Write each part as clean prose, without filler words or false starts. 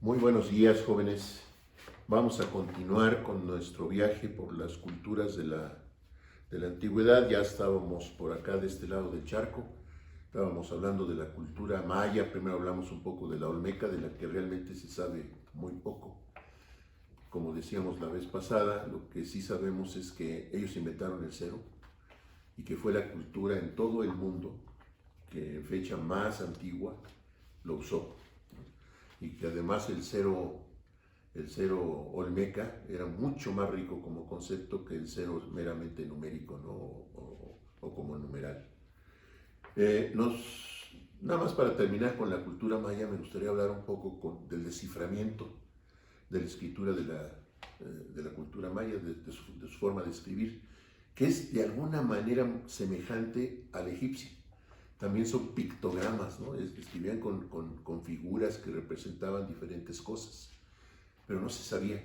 Muy buenos días, jóvenes. Vamos a continuar con nuestro viaje por las culturas de la antigüedad. Ya estábamos por acá de este lado del charco. Estábamos hablando de la cultura maya. Primero hablamos un poco de la olmeca, de la que realmente se sabe muy poco. Como decíamos la vez pasada, lo que sí sabemos es que ellos inventaron el cero y que fue la cultura en todo el mundo que en fecha más antigua lo usó. Y que además el cero olmeca era mucho más rico como concepto que el cero meramente numérico, ¿no? o como numeral. Nada más para terminar con la cultura maya, me gustaría hablar un poco del desciframiento de la escritura de la cultura maya, de su forma de escribir, que es de alguna manera semejante al egipcio. También son pictogramas, ¿no? Escribían con figuras que representaban diferentes cosas, pero no se sabía.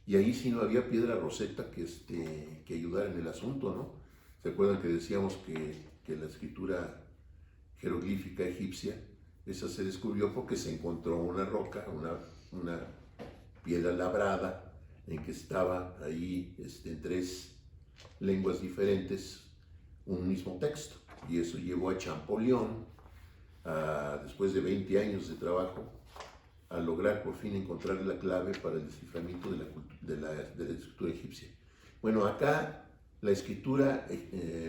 Y ahí sí no había piedra roseta que ayudara en el asunto, ¿no? ¿Se acuerdan que decíamos que la escritura jeroglífica egipcia, esa se descubrió porque se encontró una roca, una piedra labrada, en que estaba ahí en tres lenguas diferentes un mismo texto? Y eso llevó a Champollion, después de 20 años de trabajo, a lograr por fin encontrar la clave para el desciframiento de la escritura egipcia. Bueno, acá la escritura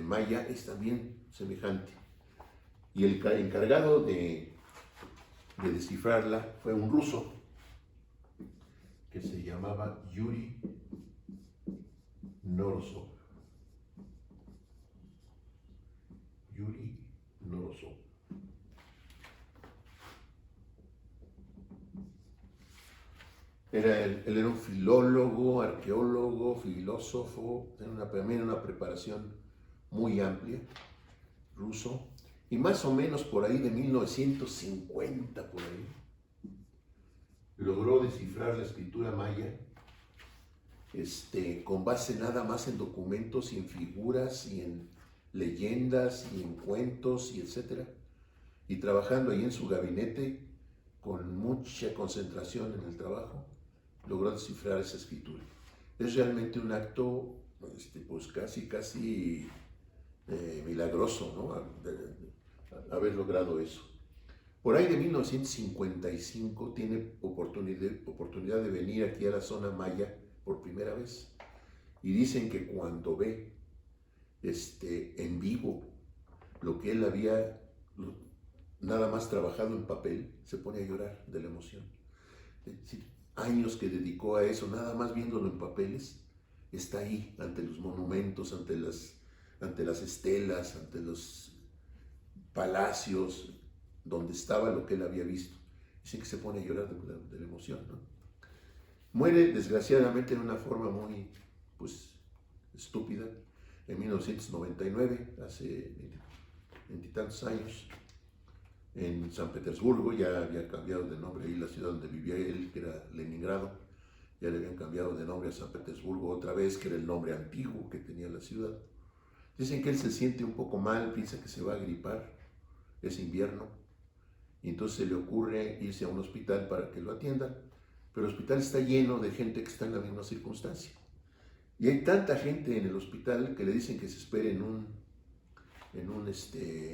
maya es también semejante. Y el encargado de descifrarla fue un ruso que se llamaba Yuri Norsov. Yuri Norsov. Él era un filólogo, arqueólogo, filósofo, también una preparación muy amplia, ruso, y más o menos por ahí de 1950, por ahí, logró descifrar la escritura maya con base nada más en documentos y en figuras y en leyendas y en cuentos y etcétera, y trabajando ahí en su gabinete con mucha concentración en el trabajo, logró descifrar esa escritura. Es realmente un acto pues casi milagroso, ¿no? Haber logrado eso. Por ahí de 1955 tiene oportunidad de venir aquí a la zona maya por primera vez. Y dicen que cuando ve en vivo lo que él había nada más trabajado en papel, se pone a llorar de la emoción. Es decir, años que dedicó a eso, nada más viéndolo en papeles, está ahí ante los monumentos, ante las estelas, ante los palacios, donde estaba lo que él había visto. Dicen que se pone a llorar de la emoción, ¿no? Muere desgraciadamente en una forma muy, pues, estúpida, en 1999, hace veintitantos años, en San Petersburgo. Ya había cambiado de nombre ahí la ciudad donde vivía él, que era Leningrado. Ya le habían cambiado de nombre a San Petersburgo otra vez, que era el nombre antiguo que tenía la ciudad. Dicen que él se siente un poco mal, piensa que se va a gripar, es invierno, y entonces se le ocurre irse a un hospital para que lo atiendan, pero el hospital está lleno de gente que está en la misma circunstancia. Y hay tanta gente en el hospital que le dicen que se espere en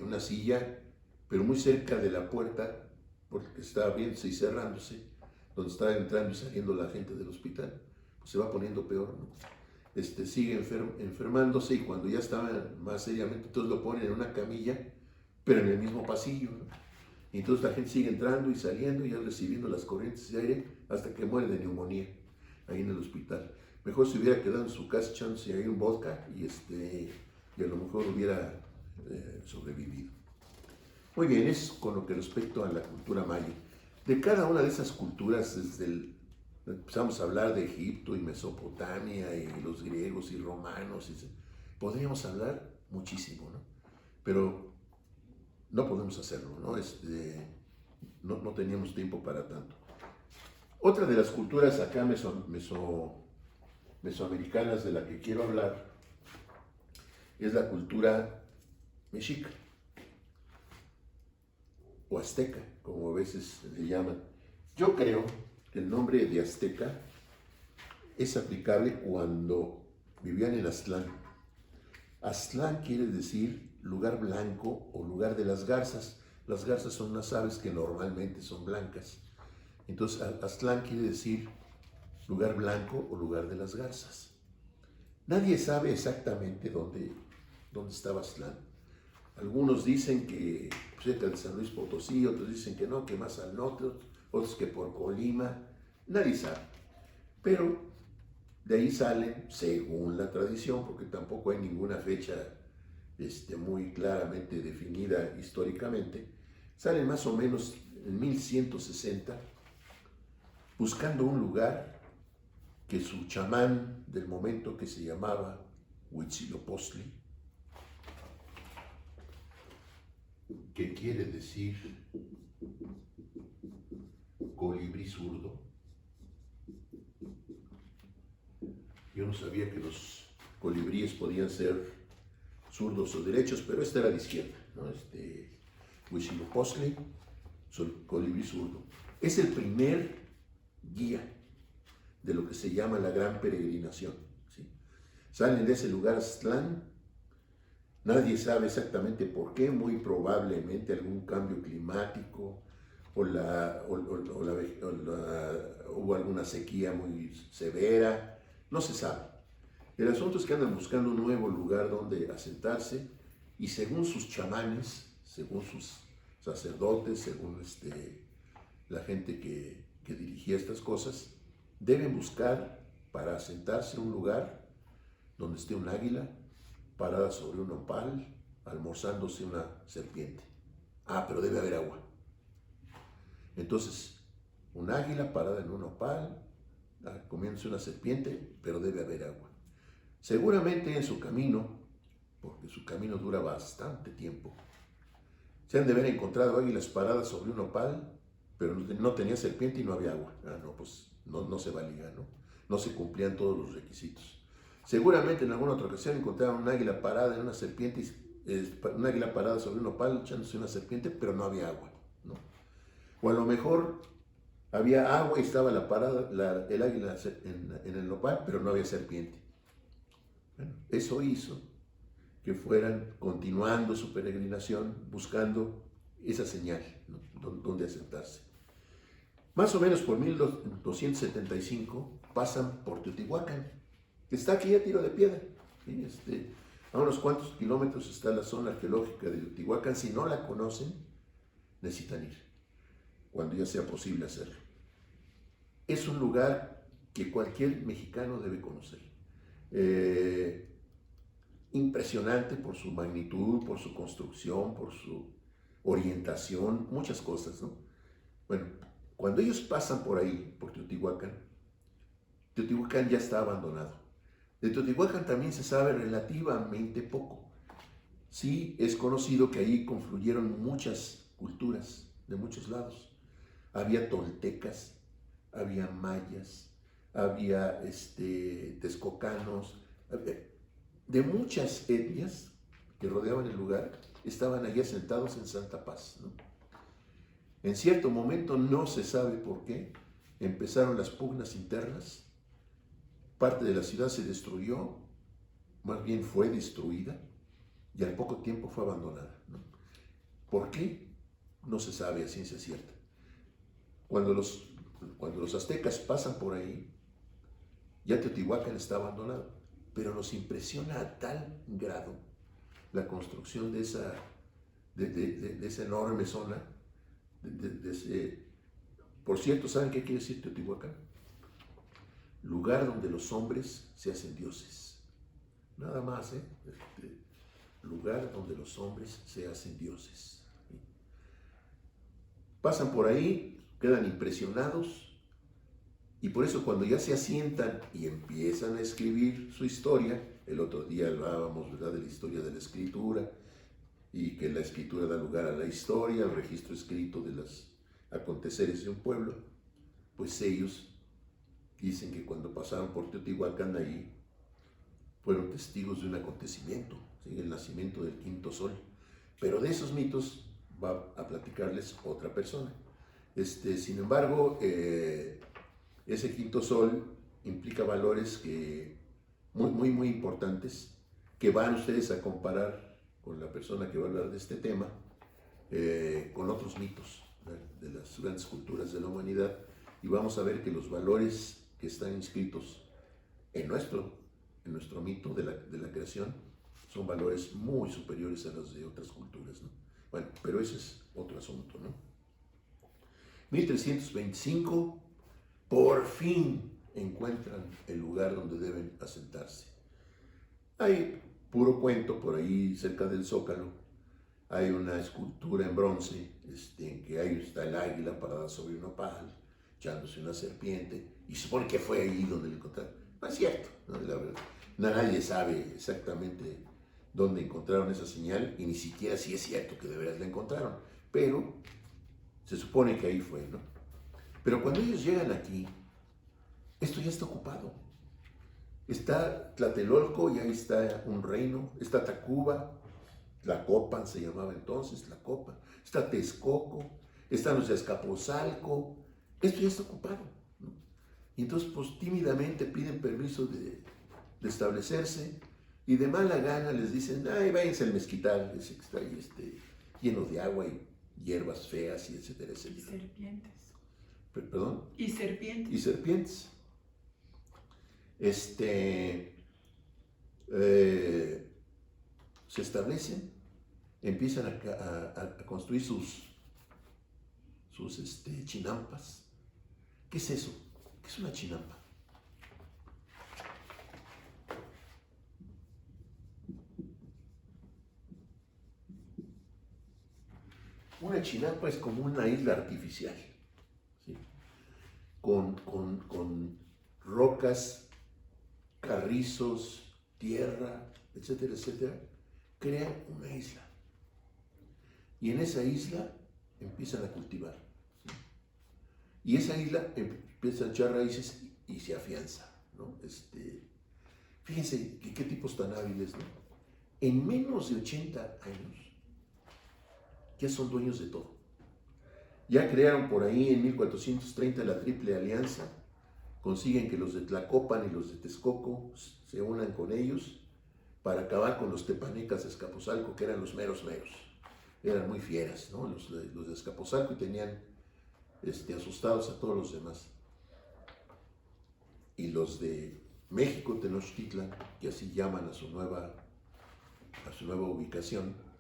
una silla, pero muy cerca de la puerta, porque está abriéndose y cerrándose, donde está entrando y saliendo la gente del hospital. Pues se va poniendo peor, ¿no? Sigue enfermándose, y cuando ya estaba más seriamente, entonces lo ponen en una camilla, pero en el mismo pasillo, ¿no? Y entonces la gente sigue entrando y saliendo y ya recibiendo las corrientes de aire hasta que muere de neumonía ahí en el hospital. Mejor se hubiera quedado en su casa echándose ahí un vodka y a lo mejor hubiera sobrevivido. Muy bien, es con lo que respecto a la cultura maya. De cada una de esas culturas, empezamos a hablar de Egipto y Mesopotamia y los griegos y romanos, podríamos hablar muchísimo, ¿no? Pero no podemos hacerlo, ¿no? No teníamos tiempo para tanto. Otra de las culturas acá mesoamericanas de la que quiero hablar es la cultura mexica o azteca, como a veces le llaman. Yo creo el nombre de Azteca es aplicable cuando vivían en Aztlán. Aztlán quiere decir lugar blanco o lugar de las garzas. Las garzas son unas aves que normalmente son blancas. Entonces, Aztlán quiere decir lugar blanco o lugar de las garzas. Nadie sabe exactamente dónde estaba Aztlán. Algunos dicen que cerca de San Luis Potosí, otros dicen que no, que más al norte, otros que por Colima. Nadie sabe. Pero de ahí salen, según la tradición, porque tampoco hay ninguna fecha muy claramente definida históricamente, salen más o menos en 1160 buscando un lugar que su chamán del momento, que se llamaba Huitzilopochtli, que quiere decir colibrí zurdo. Yo no sabía que los colibríes podían ser zurdos o derechos, pero este era de izquierda, ¿no? Huitzilopochtli, colibrí zurdo. Es el primer guía de lo que se llama la Gran Peregrinación, ¿sí? Salen de ese lugar Aztlán, nadie sabe exactamente por qué, muy probablemente algún cambio climático o hubo alguna sequía muy severa, no se sabe. El asunto es que andan buscando un nuevo lugar donde asentarse y según sus chamanes, según sus sacerdotes, según la gente que dirigía estas cosas, deben buscar para asentarse un lugar donde esté un águila parada sobre un nopal, almorzándose una serpiente. Ah, pero debe haber agua. Entonces, un águila parada en un nopal, comiéndose una serpiente, pero debe haber agua. Seguramente en su camino, porque su camino dura bastante tiempo, se han de haber encontrado águilas paradas sobre un nopal, pero no tenía serpiente y no había agua. Ah, no, pues no se valía, ¿no? No se cumplían todos los requisitos. Seguramente en alguna otra ocasión encontraron un águila parada en una serpiente, un águila parada sobre un nopal echándose una serpiente, pero no había agua, ¿no? O a lo mejor había agua y estaba el águila en el nopal, pero no había serpiente. Bueno, eso hizo que fueran continuando su peregrinación buscando esa señal, ¿no? Donde asentarse. Más o menos por 1275 pasan por Teotihuacán, que está aquí a tiro de piedra. ¿Sí? A unos cuantos kilómetros está la zona arqueológica de Teotihuacán. Si no la conocen, necesitan ir, cuando ya sea posible hacerlo. Es un lugar que cualquier mexicano debe conocer. Impresionante por su magnitud, por su construcción, por su orientación, muchas cosas, ¿no? Bueno, cuando ellos pasan por ahí, por Teotihuacán, Teotihuacán ya está abandonado. De Teotihuacán también se sabe relativamente poco. Sí es conocido que ahí confluyeron muchas culturas de muchos lados. Había toltecas, había mayas, había texcocanos, de muchas etnias que rodeaban el lugar, estaban allí asentados en Santa Paz, ¿no? En cierto momento, no se sabe por qué, empezaron las pugnas internas, parte de la ciudad se destruyó, más bien fue destruida, y al poco tiempo fue abandonada, ¿no? ¿Por qué? No se sabe a ciencia cierta. Cuando los aztecas pasan por ahí, ya Teotihuacán está abandonado, pero nos impresiona a tal grado la construcción de esa enorme zona. Por cierto, ¿saben qué quiere decir Teotihuacán? Lugar donde los hombres se hacen dioses. Nada más, lugar donde los hombres se hacen dioses. Pasan por ahí, quedan impresionados, y por eso cuando ya se asientan y empiezan a escribir su historia, el otro día hablábamos, ¿verdad?, de la historia de la escritura, y que la escritura da lugar a la historia, al registro escrito de los aconteceres de un pueblo, pues ellos dicen que cuando pasaron por Teotihuacán ahí, fueron testigos de un acontecimiento, ¿sí?, el nacimiento del quinto sol. Pero de esos mitos va a platicarles otra persona. Sin embargo, Ese quinto sol implica valores que muy importantes que van ustedes a comparar con la persona que va a hablar de este tema con otros mitos de las grandes culturas de la humanidad, y vamos a ver que los valores que están inscritos en nuestro mito de la creación son valores muy superiores a los de otras culturas, ¿no? Bueno, pero ese es otro asunto, ¿no? 1325, por fin encuentran el lugar donde deben asentarse. Hay puro cuento por ahí cerca del Zócalo. Hay una escultura en bronce en que ahí está el águila parada sobre una pal, echándose una serpiente, y se supone que fue ahí donde lo encontraron. No es cierto, ¿no? La verdad. Nadie sabe exactamente dónde encontraron esa señal y ni siquiera si es cierto que de veras la encontraron, pero se supone que ahí fue, ¿no? Pero cuando ellos llegan aquí, esto ya está ocupado. Está Tlatelolco y ahí está un reino, está Tacuba, Tlacopan se llamaba entonces, Tlacopan, está Texcoco, están los de Azcapotzalco, esto ya está ocupado, ¿no? Y entonces pues tímidamente piden permiso de establecerse y de mala gana les dicen, ay, váyanse al mezquital, ese que está ahí lleno de agua y hierbas feas y etcétera, etcétera. Y serpientes. ¿Perdón? Y serpientes. Y serpientes. Se establecen, empiezan a construir sus chinampas. ¿Qué es eso? ¿Qué es una chinampa? Una chinampa es como una isla artificial, ¿sí? Con rocas, carrizos, tierra, etcétera, etcétera, crean una isla. Y en esa isla empiezan a cultivar, ¿sí? Y esa isla empieza a echar raíces y se afianza, ¿no? Fíjense qué tipos tan hábiles, ¿no? En menos de 80 años ya son dueños de todo. Ya crearon por ahí en 1430 la Triple Alianza, consiguen que los de Tlacopan y los de Texcoco se unan con ellos para acabar con los tepanecas de Azcapotzalco, que eran los meros meros. Eran muy fieras, ¿no? Los de Azcapotzalco, y tenían asustados a todos los demás. Y los de México, Tenochtitlan, que así llaman a su nueva ubicación,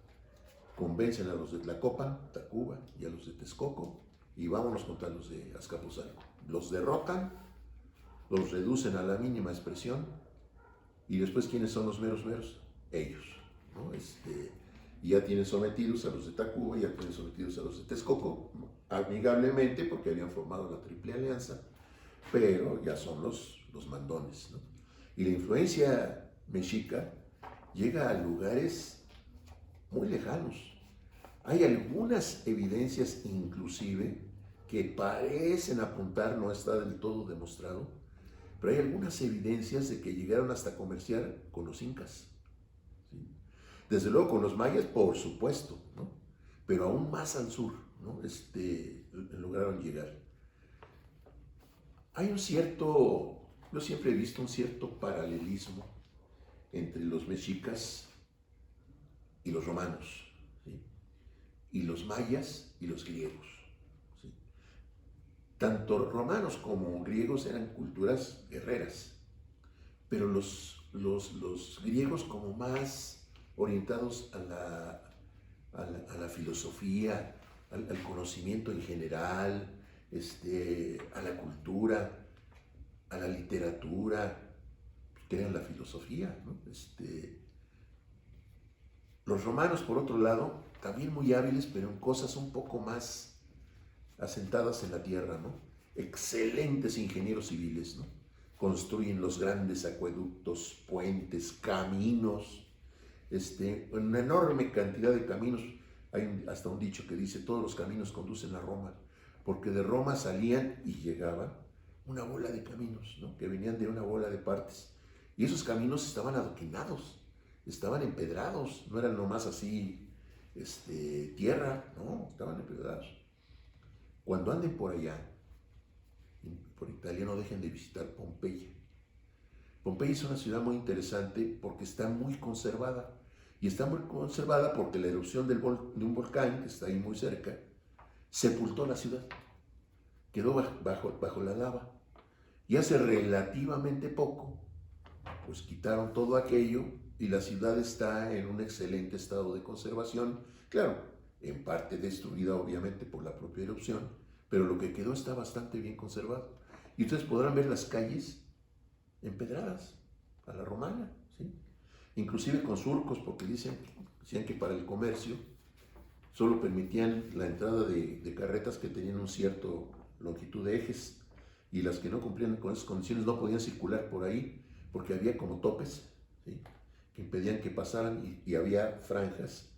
convencen a los de Tlacopan, Tacuba y a los de Texcoco, y vámonos contra los de Azcapotzalco. Los derrotan, los reducen a la mínima expresión, y después, ¿quiénes son los meros meros? Ellos, ¿no? Y ya tienen sometidos a los de Tacuba, ya tienen sometidos a los de Texcoco, amigablemente, porque habían formado la Triple Alianza, pero ya son los mandones, ¿no? Y la influencia mexica llega a lugares muy lejanos. Hay algunas evidencias inclusive que parecen apuntar, no está del todo demostrado, pero hay algunas evidencias de que llegaron hasta comerciar con los incas, ¿sí? Desde luego con los mayas, por supuesto, ¿no? Pero aún más al sur, ¿no? Lograron llegar. Hay yo siempre he visto un cierto paralelismo entre los mexicas y los romanos, ¿sí? Y los mayas y los griegos, ¿sí? Tanto romanos como griegos eran culturas guerreras, pero los griegos como más orientados a la filosofía, al conocimiento en general, a la cultura, a la literatura, que era la filosofía, ¿no? Los romanos, por otro lado, también muy hábiles, pero en cosas un poco más asentadas en la tierra, ¿no? Excelentes ingenieros civiles, ¿no? Construyen los grandes acueductos, puentes, caminos, una enorme cantidad de caminos. Hay hasta un dicho que dice, todos los caminos conducen a Roma, porque de Roma salían y llegaban una bola de caminos, ¿no? Que venían de una bola de partes. Y esos caminos estaban adoquinados, estaban empedrados, no eran nomás así, tierra, no, estaban empedrados. Cuando anden por allá, por Italia, no dejen de visitar Pompeya. Pompeya es una ciudad muy interesante porque está muy conservada. Y está muy conservada porque la erupción de un volcán, que está ahí muy cerca, sepultó la ciudad. Quedó bajo la lava. Y hace relativamente poco, pues quitaron todo aquello y la ciudad está en un excelente estado de conservación. Claro, en parte destruida obviamente por la propia erupción, pero lo que quedó está bastante bien conservado. Y ustedes podrán ver las calles empedradas a la romana, ¿sí? Inclusive con surcos, porque decían que para el comercio solo permitían la entrada de carretas que tenían un cierto longitud de ejes, y las que no cumplían con esas condiciones no podían circular por ahí porque había como topes, ¿sí?, que impedían que pasaran, y había franjas,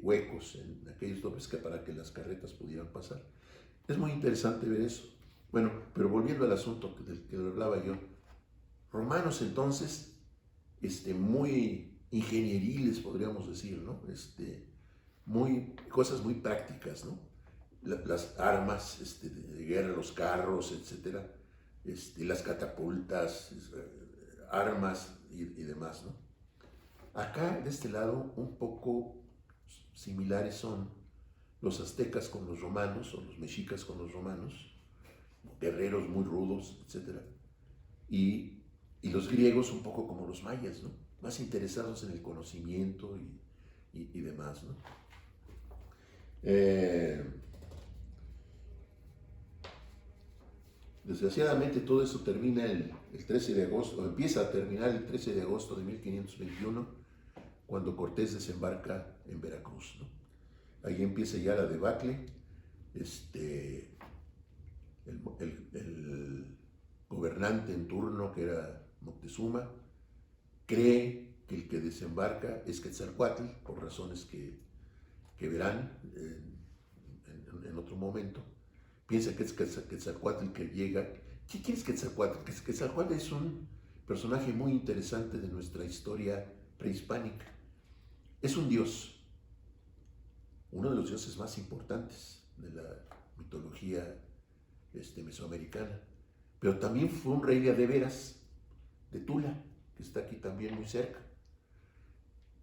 huecos en aquellos topes para que las carretas pudieran pasar. Es muy interesante ver eso. Bueno, pero volviendo al asunto del que hablaba yo, romanos entonces, muy ingenieriles, podríamos decir, ¿no? Cosas muy prácticas, ¿no? Las armas de guerra, los carros, etcétera, las catapultas, armas y demás, ¿no? Acá, de este lado, un poco similares son los aztecas con los romanos, o los mexicas con los romanos, guerreros muy rudos, etcétera, y los griegos un poco como los mayas, ¿no? Más interesados en el conocimiento y demás, ¿no? Desgraciadamente todo eso termina el 13 de agosto, o empieza a terminar el 13 de agosto de 1521, cuando Cortés desembarca en Veracruz, ¿no? Ahí empieza ya la debacle. El gobernante en turno, que era Moctezuma, cree que el que desembarca es Quetzalcóatl, por razones que verán en otro momento. Piensa que es Quetzalcóatl el que llega. ¿Quién es Quetzalcóatl? Quetzalcóatl es un personaje muy interesante de nuestra historia prehispánica. Es un dios, uno de los dioses más importantes de la mitología mesoamericana, pero también fue un rey de veras, de Tula, que está aquí también muy cerca.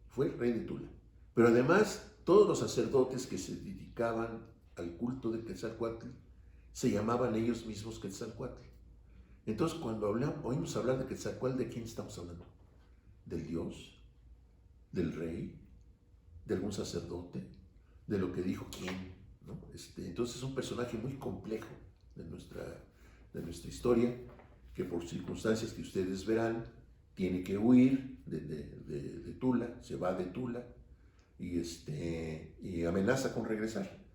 Fue el rey de Tula. Pero además, todos los sacerdotes que se dedicaban al culto de Quetzalcóatl se llamaban ellos mismos Quetzalcóatl. Entonces, cuando oímos hablar de Quetzalcóatl, ¿de quién estamos hablando? ¿Del dios? ¿Del rey? ¿De algún sacerdote? ¿De lo que dijo quién? ¿No? Entonces es un personaje muy complejo de nuestra historia, que por circunstancias que ustedes verán, tiene que huir de Tula, se va de Tula, y amenaza con regresar.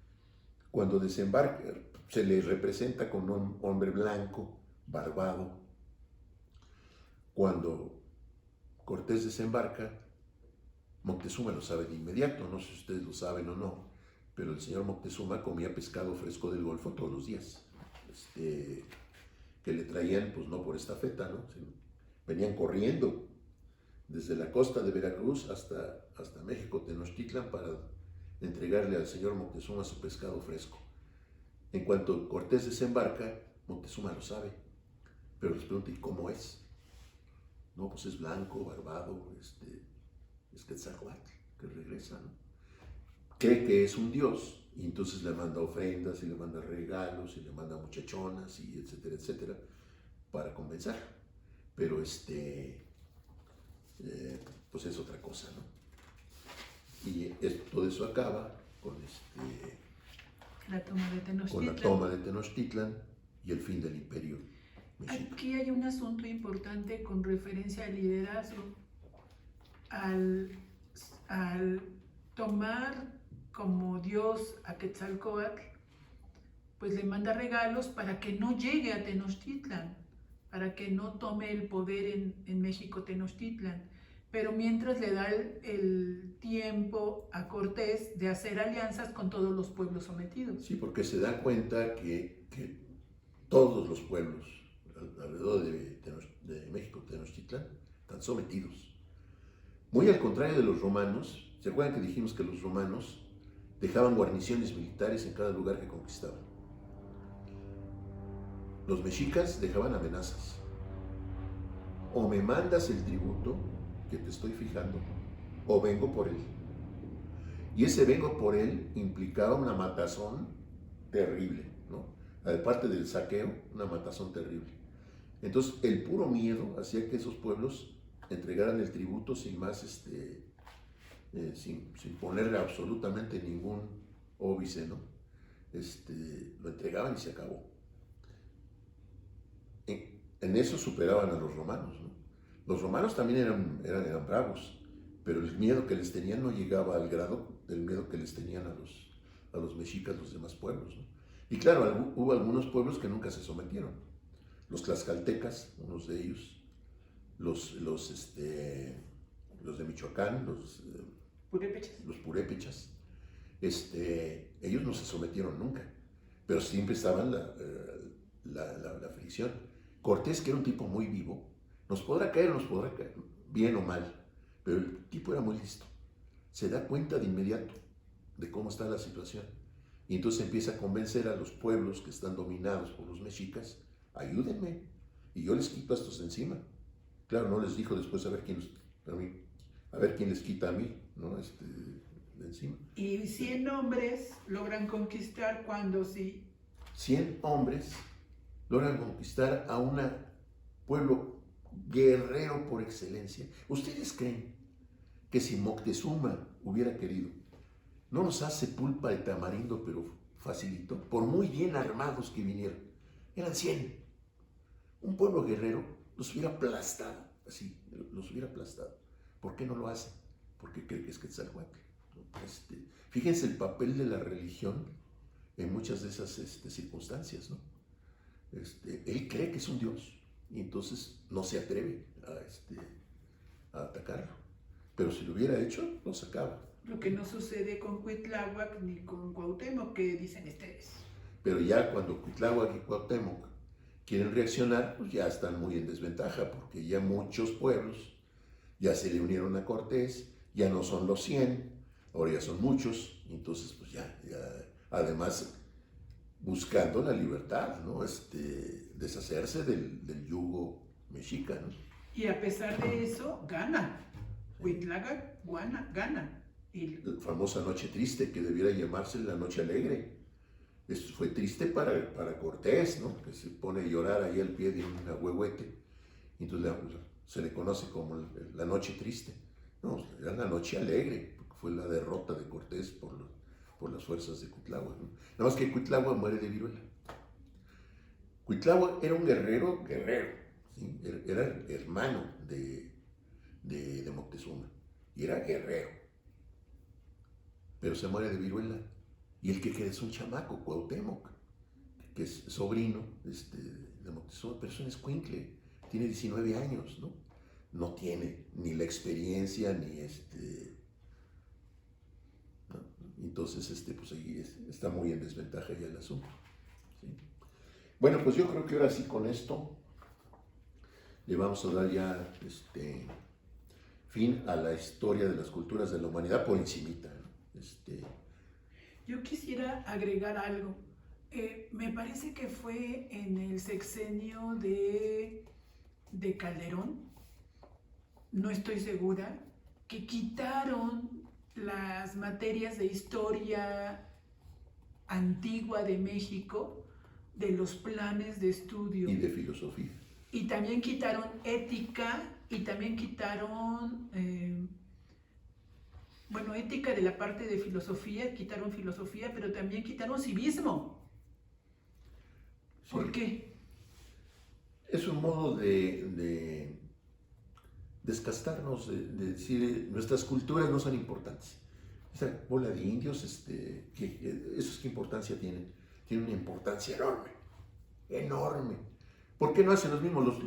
Cuando desembarca, se le representa como un hombre blanco, barbado. Cuando Cortés desembarca, Moctezuma lo sabe de inmediato, no sé si ustedes lo saben o no, pero el señor Moctezuma comía pescado fresco del Golfo todos los días, que le traían, pues no por estafeta, ¿no? Venían corriendo desde la costa de Veracruz hasta México, Tenochtitlan, para entregarle al señor Moctezuma su pescado fresco. En cuanto Cortés desembarca, Moctezuma lo sabe, pero les pregunta, ¿y cómo es? No, pues es blanco, barbado, es Quetzalcóatl, que regresa, ¿no? Cree que es un dios, y entonces le manda ofrendas, y le manda regalos, y le manda muchachonas, y etcétera, etcétera, para convencer. Pero pues es otra cosa, ¿no? Y todo eso acaba con la toma de Tenochtitlan. Con la toma de Tenochtitlan y el fin del imperio mexica. Aquí hay un asunto importante con referencia al liderazgo. Al tomar como Dios a Quetzalcóatl, pues le manda regalos para que no llegue a Tenochtitlan, para que no tome el poder en México Tenochtitlan. Pero mientras le da el tiempo a Cortés de hacer alianzas con todos los pueblos sometidos. Sí, porque se da cuenta que todos los pueblos alrededor de México Tenochtitlan están sometidos. Muy al contrario de los romanos. ¿Se acuerdan que dijimos que los romanos dejaban guarniciones militares en cada lugar que conquistaban? los mexicas dejaban amenazas. O me mandas el tributo que te estoy fijando, o vengo por él. Y ese vengo por él implicaba una matazón terrible, ¿no? Aparte del saqueo, una matazón terrible. Entonces, el puro miedo hacía que esos pueblos entregaran el tributo sin más, sin ponerle absolutamente ningún óbice, ¿no? Lo entregaban y se acabó. En eso superaban a los romanos, ¿no? Los romanos también eran bravos, pero el miedo que les tenían no llegaba al grado del miedo que les tenían a los mexicas, los demás pueblos, ¿no? Y claro, hubo algunos pueblos que nunca se sometieron. Los tlaxcaltecas, unos de ellos, los de Michoacán, los purépechas, ellos no se sometieron nunca, pero siempre estaban la fricción. Cortés, que era un tipo muy vivo, nos podrá caer, bien o mal, pero el tipo era muy listo. Se da cuenta de inmediato de cómo está la situación. Y entonces empieza a convencer a los pueblos que están dominados por los mexicas, ayúdenme, y yo les quito a estos de encima. Claro, no les dijo después a ver quién les quita a mí, ¿no? De encima. Y 100 hombres logran conquistar cuando sí. 100 hombres logran conquistar a un pueblo guerrero por excelencia. ¿Ustedes creen que si Moctezuma hubiera querido, no nos hace pulpa de tamarindo, pero facilito, por muy bien armados que vinieran? Eran 100. Un pueblo guerrero los hubiera aplastado, así, los hubiera aplastado. ¿Por qué no lo hace? Porque cree que es Quetzalcóatl. Fíjense el papel de la religión en muchas de esas circunstancias, ¿no? Él cree que es un dios y entonces no se atreve a atacarlo. Pero si lo hubiera hecho, lo sacaba. Lo que no sucede con Cuitláhuac ni con Cuauhtémoc, que dicen ustedes. Pero ya cuando Cuitláhuac y Cuauhtémoc quieren reaccionar, pues ya están muy en desventaja, porque ya muchos pueblos ya se le unieron a Cortés, ya no son los 100, ahora ya son muchos, y entonces pues ya además buscando la libertad, ¿no? Deshacerse del yugo mexica, ¿no? Y a pesar de eso, gana. Cuitláhuac gana. La famosa Noche Triste, que debiera llamarse la Noche Alegre. Esto fue triste para Cortés, ¿no? Que se pone a llorar ahí al pie de un ahuehuete. Y entonces se le conoce como la Noche Triste. No, era la Noche Alegre, porque fue la derrota de Cortés por las fuerzas de Cuitláhuac, ¿no? Nada más que Cuitláhuac muere de viruela. Cuitláhuac era un guerrero, ¿sí? Era hermano de Moctezuma, y era guerrero, pero se muere de viruela. Y el que queda es un chamaco, Cuauhtémoc, que es sobrino de Moctezuma, pero es un escuincle, tiene 19 años, ¿no? No tiene ni la experiencia, ni ¿no? Entonces, pues ahí está muy en desventaja ya el asunto, ¿sí? Bueno, pues yo creo que ahora sí con esto le vamos a dar ya fin a la historia de las culturas de la humanidad por encimita, ¿no? Yo quisiera agregar algo. Me parece que fue en el sexenio de Calderón, no estoy segura, que quitaron las materias de historia antigua de México de los planes de estudio. Y de filosofía. Y también quitaron ética, y también quitaron, ética de la parte de filosofía, quitaron filosofía, pero también quitaron civismo. Sí. ¿Por qué? Es un modo de descastarnos, de decir, nuestras culturas no son importantes. Esa bola de indios, ¿esos qué importancia tienen? Tienen una importancia enorme, enorme. ¿Por qué no hacen los mismos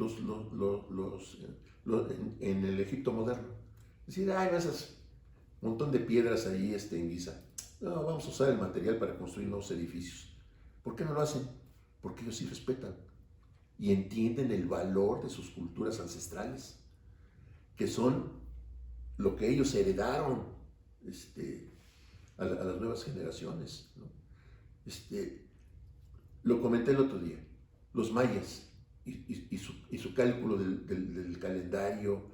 en el Egipto moderno? Es decir, esas montón de piedras ahí en Giza. No, vamos a usar el material para construir nuevos edificios. ¿Por qué no lo hacen? Porque ellos sí respetan y entienden el valor de sus culturas ancestrales, que son lo que ellos heredaron a las nuevas generaciones, ¿no? Lo comenté el otro día. los mayas y su cálculo del calendario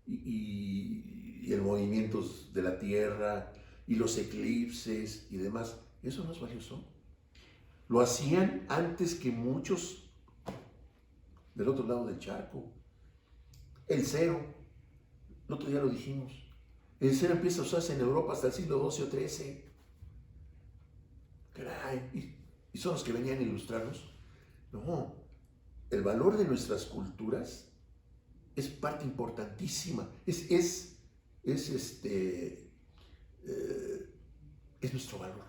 y el movimiento de la Tierra y los eclipses y demás. Eso no es valioso. Lo hacían antes que muchos del otro lado del charco. El cero, el otro día lo dijimos, el cero empieza a usarse en Europa hasta el siglo XII o XIII. Caray, ¿y son los que venían a ilustrarnos? No, el valor de nuestras culturas es parte importantísima, es nuestro valor.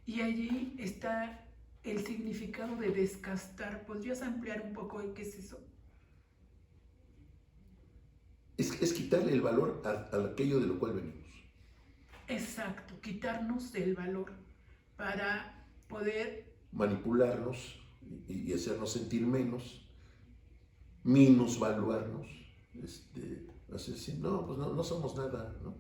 Y allí está el significado de descastar. ¿Podrías ampliar un poco qué es eso? Es quitarle el valor a aquello de lo cual venimos. Exacto, quitarnos del valor para poder Manipularnos y hacernos sentir menos, minusvaluarnos, así, no, pues no somos nada, ¿no?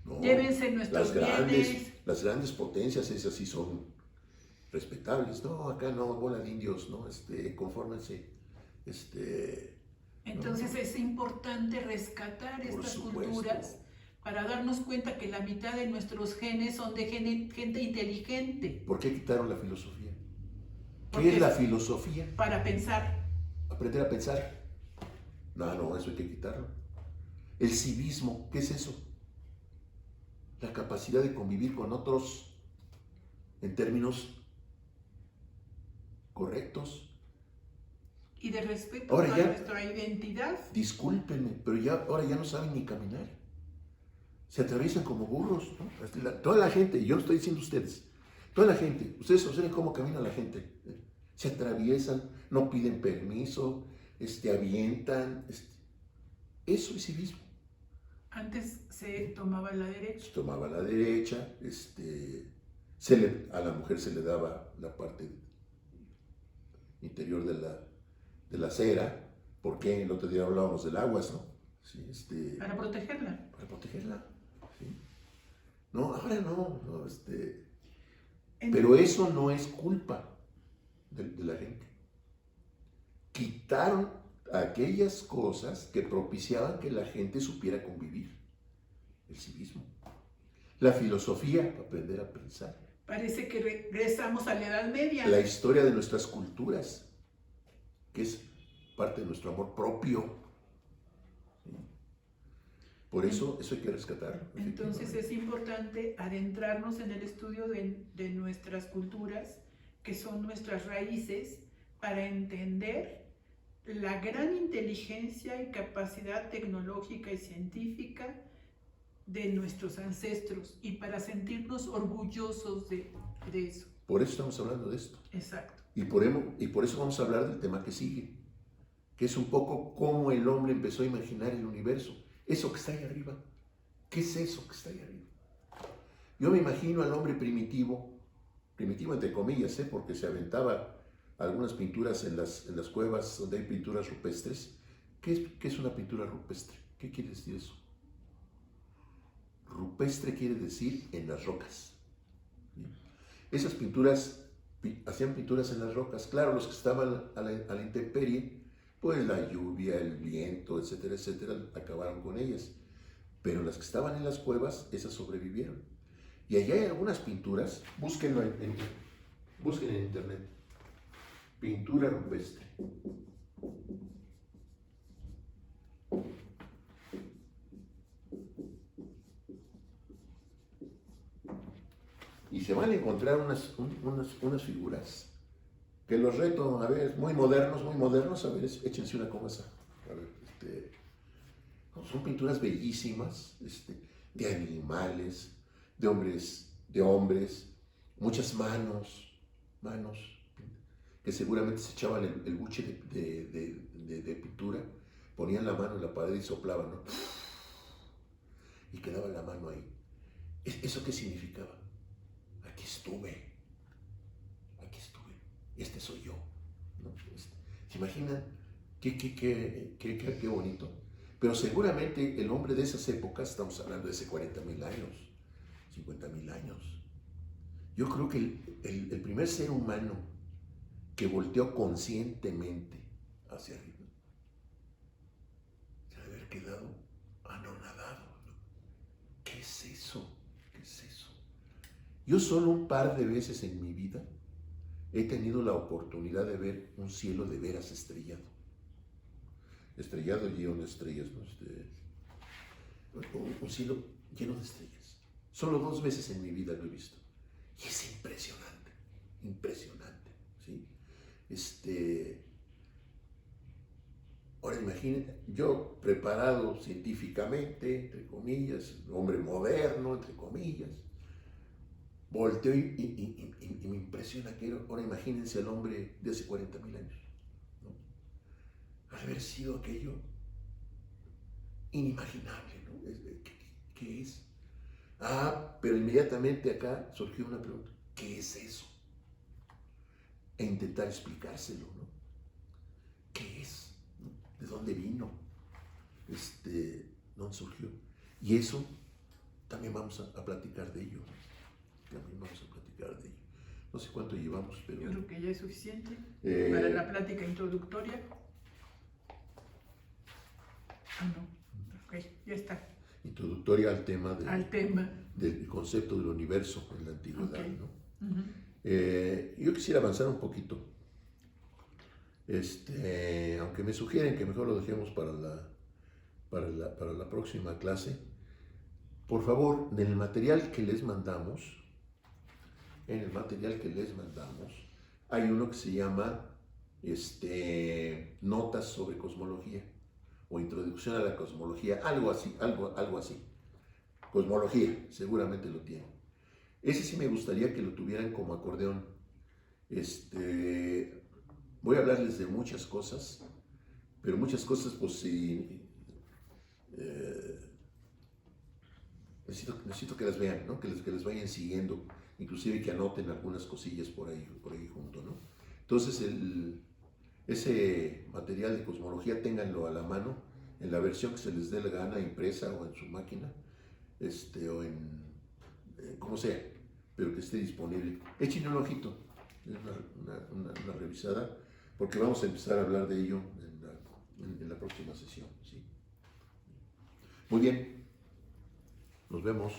No, llévense nuestros bienes. las grandes potencias esas sí son respetables, no, acá no, bola de indios, ¿no? Confórmense, Entonces no, es importante rescatar por estas supuesto. culturas para darnos cuenta que la mitad de nuestros genes son de gente inteligente. ¿Por qué quitaron la filosofía? Porque ¿Qué es la filosofía? para pensar. Aprender a pensar. No, eso hay que quitarlo. El civismo, ¿qué es eso? La capacidad de convivir con otros en términos correctos. Y de respeto Ahora a ya, nuestra identidad. discúlpenme, pero ahora ya no saben ni caminar. Se atraviesan como burros, ¿no? Toda la gente, y yo lo estoy diciendo a ustedes, toda la gente, ustedes observen cómo camina la gente. Se atraviesan, no piden permiso, avientan. Eso es civismo. Antes se tomaba la derecha. Se tomaba la derecha, a la mujer se le daba la parte interior de la acera. ¿Por qué? El otro día hablábamos del aguas, ¿no? Sí, Para protegerla. Para protegerla. ¿Sí? No, ahora no. Pero eso no es culpa de la gente. Quitaron aquellas cosas que propiciaban que la gente supiera convivir. El civismo. La filosofía, aprender a pensar. Parece que regresamos a la Edad Media. La historia de nuestras culturas, que es parte de nuestro amor propio. Por eso hay que rescatarlo. Entonces es importante adentrarnos en el estudio de nuestras culturas, que son nuestras raíces, para entender la gran inteligencia y capacidad tecnológica y científica de nuestros ancestros y para sentirnos orgullosos de eso. Por eso estamos hablando de esto. Exacto. Y por eso vamos a hablar del tema que sigue, que es un poco cómo el hombre empezó a imaginar el universo. Eso que está ahí arriba. ¿Qué es eso que está ahí arriba? Yo me imagino al hombre primitivo entre comillas, porque se aventaba algunas pinturas en las cuevas donde hay pinturas rupestres. ¿Qué es una pintura rupestre? ¿Qué quiere decir eso? Rupestre quiere decir en las rocas. Esas pinturas, hacían pinturas en las rocas. Claro, los que estaban a la intemperie, pues la lluvia, el viento, etcétera, etcétera, acabaron con ellas. Pero las que estaban en las cuevas, esas sobrevivieron. Y allá hay algunas pinturas, busquen en internet, pintura rupestre. Y se van a encontrar unas figuras que los reto, a ver, muy modernos, a ver, échense una como esa. A ver, son pinturas bellísimas, de animales, de hombres, muchas manos, que seguramente se echaban el buche de pintura, ponían la mano en la pared y soplaban, ¿no? Y quedaba la mano ahí. ¿Eso qué significaba? Aquí estuve, este soy yo, ¿no? ¿Se imaginan qué bonito? Pero seguramente el hombre de esas épocas, estamos hablando de hace 40,000 años, 50,000 años, yo creo que el primer ser humano que volteó conscientemente hacia arriba, se debe haber quedado anonadado, ¿no? ¿Qué es eso? ¿Qué es eso? Yo solo un par de veces en mi vida he tenido la oportunidad de ver un cielo de veras estrellado. Estrellado lleno de estrellas, ¿no? Un cielo lleno de estrellas. Solo 2 veces en mi vida lo he visto. Y es impresionante, impresionante, ¿sí? Ahora imaginen, yo preparado científicamente, entre comillas, hombre moderno, entre comillas, volteo y me impresiona que ahora imagínense al hombre de hace 40,000 años, ¿no? Al haber sido aquello inimaginable, ¿no? ¿Qué es? Pero inmediatamente acá surgió una pregunta, ¿qué es eso? E intentar explicárselo, ¿no? ¿Qué es? ¿De dónde vino? ¿Dónde surgió? Y eso también vamos a platicar de ello, ¿no? También vamos a platicar de ello. No sé cuánto llevamos, pero... Yo creo que ya es suficiente para la plática introductoria. No. Ok, ya está. Introductoria al tema, del concepto del universo en la antigüedad, okay, ¿no? Yo quisiera avanzar un poquito, aunque me sugieren que mejor lo dejemos para la próxima clase. Por favor, en el material que les mandamos, hay uno que se llama Notas sobre Cosmología o Introducción a la Cosmología, algo así. Cosmología, seguramente lo tienen. Ese sí me gustaría que lo tuvieran como acordeón. Voy a hablarles de muchas cosas, pero muchas cosas, pues sí, necesito que las vean, ¿no? Que les vayan siguiendo, inclusive que anoten algunas cosillas por ahí junto, ¿no? Entonces, ese material de cosmología, ténganlo a la mano, en la versión que se les dé la gana, impresa o en su máquina, o como sea, pero que esté disponible. Échenle un ojito, una revisada, porque vamos a empezar a hablar de ello en la próxima sesión, ¿sí? Muy bien, nos vemos.